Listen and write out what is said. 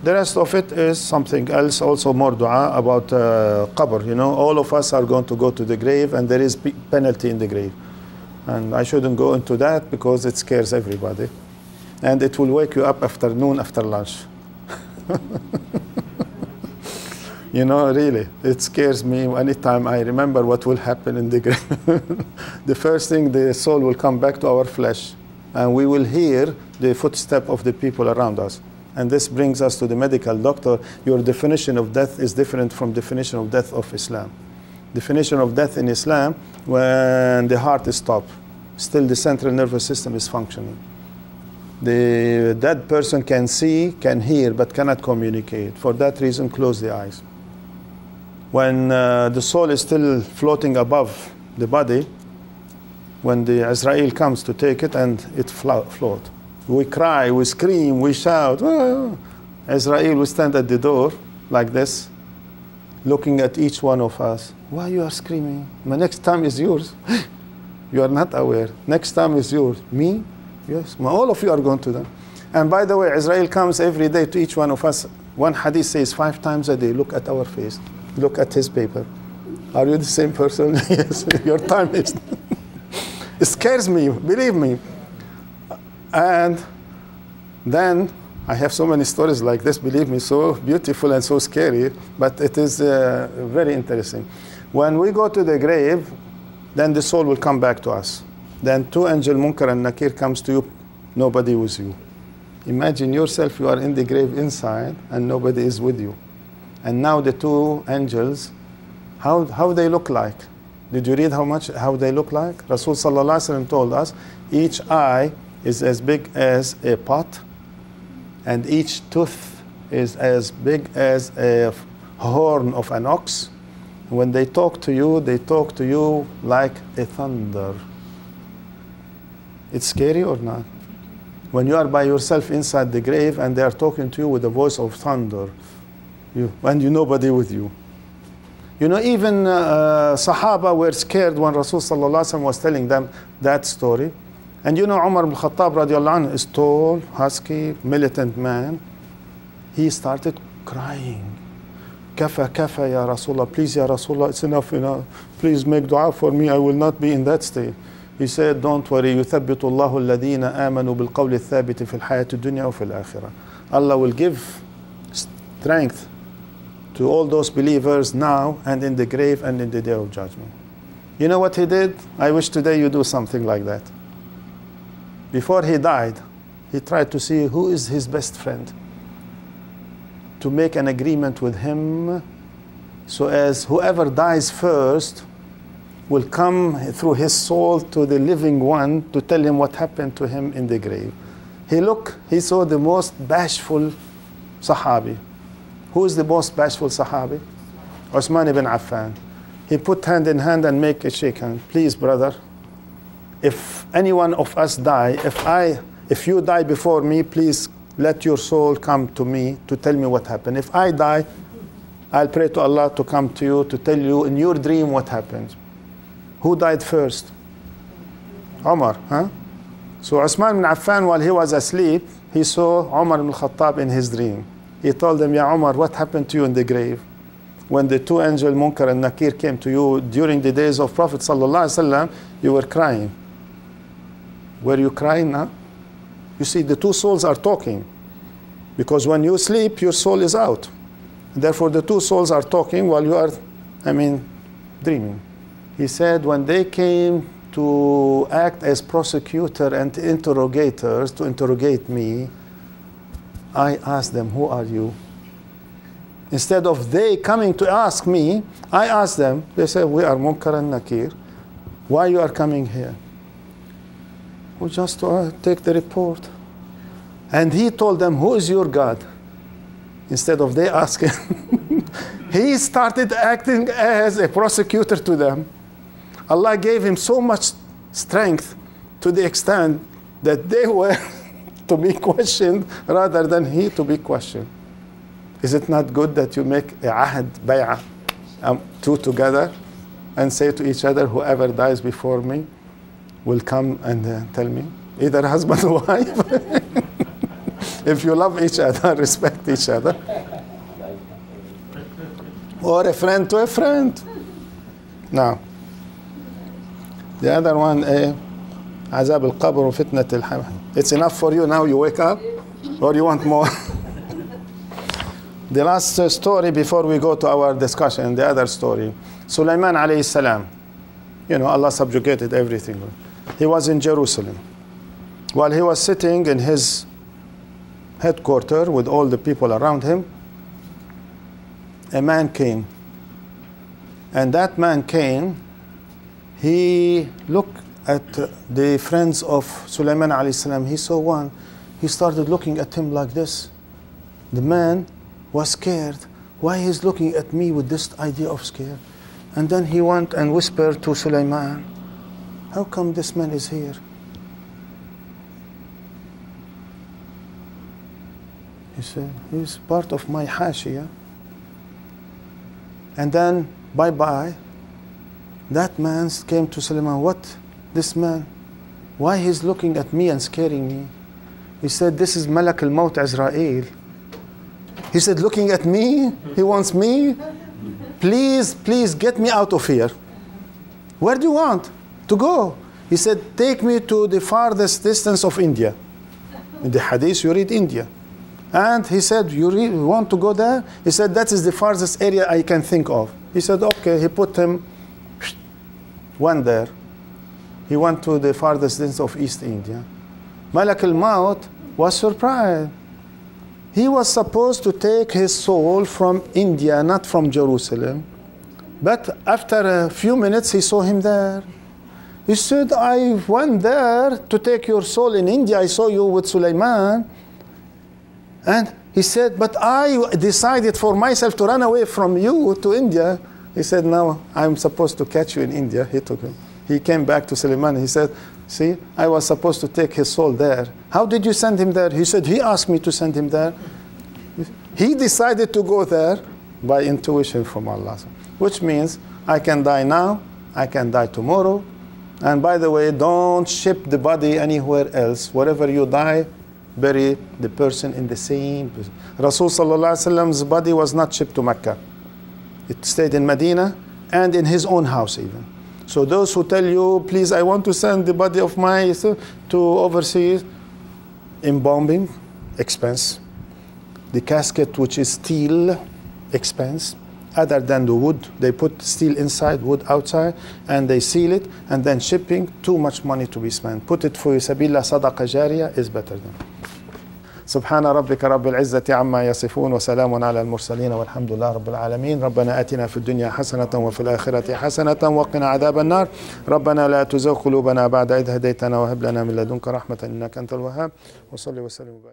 The rest of it is something else, also more dua about qabr. You know, all of us are going to go to the grave, and there is penalty in the grave. And I shouldn't go into that because it scares everybody. And it will wake you up after noon, after lunch. You know, really, it scares me anytime I remember what will happen in the grave. The first thing, the soul will come back to our flesh, and we will hear the footstep of the people around us. And this brings us to the medical doctor. Your definition of death is different from definition of death of Islam. Definition of death in Islam, when the heart is stopped, still the central nervous system is functioning. The dead person can see, can hear, but cannot communicate. For that reason, close the eyes. When the soul is still floating above the body, when the Israel comes to take it, and it float. We cry, we scream, we shout. Oh. Israel will stand at the door like this, looking at each one of us. Why you are screaming? My next time is yours. You are not aware. Next time is yours. Me? Yes. All of you are going to them. And by the way, Israel comes every day to each one of us. One hadith says 5 times a day, look at our face. Look at his paper. Are you the same person? Yes. Your time is. It scares me, believe me. And then I have so many stories like this, believe me, so beautiful and so scary, but it is very interesting. When we go to the grave, then the soul will come back to us. Then 2 angels, Munkar and Nakir, comes to you, nobody with you. Imagine yourself, you are in the grave inside, and nobody is with you. And now the 2 angels, how they look like? Did you read how they look like? Rasul Sallallahu Alaihi Wasallam told us, each eye is as big as a pot, and each tooth is as big as a horn of an ox. When they talk to you like a thunder. It's scary or not? When you are by yourself inside the grave and they are talking to you with the voice of thunder, and nobody with you. You know, even Sahaba were scared when Rasul Sallallahu Alaihi Wasallam was telling them that story. And you know, Umar ibn Khattab radiallahu anhu is tall, husky, militant man. He started crying. Kafa, kafa, ya Rasulullah, please, ya Rasulullah, it's enough, please make dua for me, I will not be in that state. He said, don't worry, يُثَبِّتُ اللَّهُ الَّذِينَ آمَنُوا بِالْقَوْلِ الثَّابِتِ فِي الْحَيَاةِ الدُّنْيَا وَفِي الْآخِرَةِ. Allah will give strength to all those believers now and in the grave and in the day of judgment. You know what he did? I wish today you do something like that. Before he died, he tried to see who is his best friend, to make an agreement with him, so as whoever dies first will come through his soul to the living one to tell him what happened to him in the grave. He saw the most bashful Sahabi. Who is the most bashful Sahabi? Uthman ibn Affan. He put hand in hand and make a shake hand. Please, brother, if any one of us die, if you die before me, please let your soul come to me to tell me what happened. If I die, I'll pray to Allah to come to you to tell you in your dream what happened. Who died first? Umar, huh? So Uthman ibn Affan, while he was asleep, he saw Umar ibn Khattab in his dream. He told him, Ya Umar, what happened to you in the grave? When the 2 angels, Munkar and Nakir, came to you during the days of Prophet Sallallahu Alaihi Wasallam, you were crying. Were you crying now? You see, the 2 souls are talking. Because when you sleep, your soul is out. Therefore, the 2 souls are talking while you are, dreaming. He said, when they came to act as prosecutor and interrogators to interrogate me, I asked them, who are you? Instead of they coming to ask me, I asked them. They said, we are Munkar and Nakir. Why you are coming here? We just take the report. And he told them, who is your God? Instead of they asking, he started acting as a prosecutor to them. Allah gave him so much strength to the extent that they were to be questioned rather than he to be questioned. Is it not good that you make a ahad, bay'ah, 2 together and say to each other, whoever dies before me will come and tell me, either husband or wife. if you love each other, respect each other. Or a friend to a friend. Now, the other one, عذاب القبر وفتنة الحمل. It's enough for you now, you wake up? Or you want more? The last story before we go to our discussion, the other story. Sulaiman alayhi salam. You know, Allah subjugated everything. He was in Jerusalem. While he was sitting in his headquarters with all the people around him, a man came. And that man came, he looked at the friends of Sulaiman alayhi salam. He saw one. He started looking at him like this. The man was scared. Why he's looking at me with this idea of scare? And then he went and whispered to Sulaiman, how come this man is here? He said, he's part of my hashia. And then, bye-bye, that man came to Sulaiman, what? This man, why he's looking at me and scaring me? He said, this is Malak al-Maut Azrael. He said, looking at me, he wants me. Please, please get me out of here. Where do you want to go? He said, take me to the farthest distance of India. In the hadith, you read India. And he said, you really want to go there? He said, that is the farthest area I can think of. He said, okay. He put him, went there. He went to the farthest distance of East India. Malak al-Maut was surprised. He was supposed to take his soul from India, not from Jerusalem. But after a few minutes, he saw him there. He said, I went there to take your soul in India. I saw you with Sulaiman. And he said, but I decided for myself to run away from you to India. He said, no, I'm supposed to catch you in India. He took him. He came back to Sulaiman. He said, see, I was supposed to take his soul there. How did you send him there? He said, he asked me to send him there. He decided to go there by intuition from Allah. Which means I can die now, I can die tomorrow. And by the way, don't ship the body anywhere else. Wherever you die, bury the person in the same place. Rasul sallallahu alaihi wasallam's body was not shipped to Mecca. It stayed in Medina and in his own house even. So those who tell you, please, I want to send the body of my to overseas, embalming, expense. The casket, which is steel, expense. Other than the wood, they put steel inside, wood outside, and they seal it, and then shipping, too much money to be spent. Put it for Sabila Sadaqa Jariya is better than. سبحان ربك رب العزة عما يصفون وسلام على المرسلين والحمد لله رب العالمين. ربنا آتنا في الدنيا حسنة وفي الآخرة حسنة وقنا عذاب النار. ربنا لا تزغ قلوبنا بعد إذ هديتنا وهب لنا من لدنك رحمة إنك أنت الوهاب. وصلي وسلم وبارك.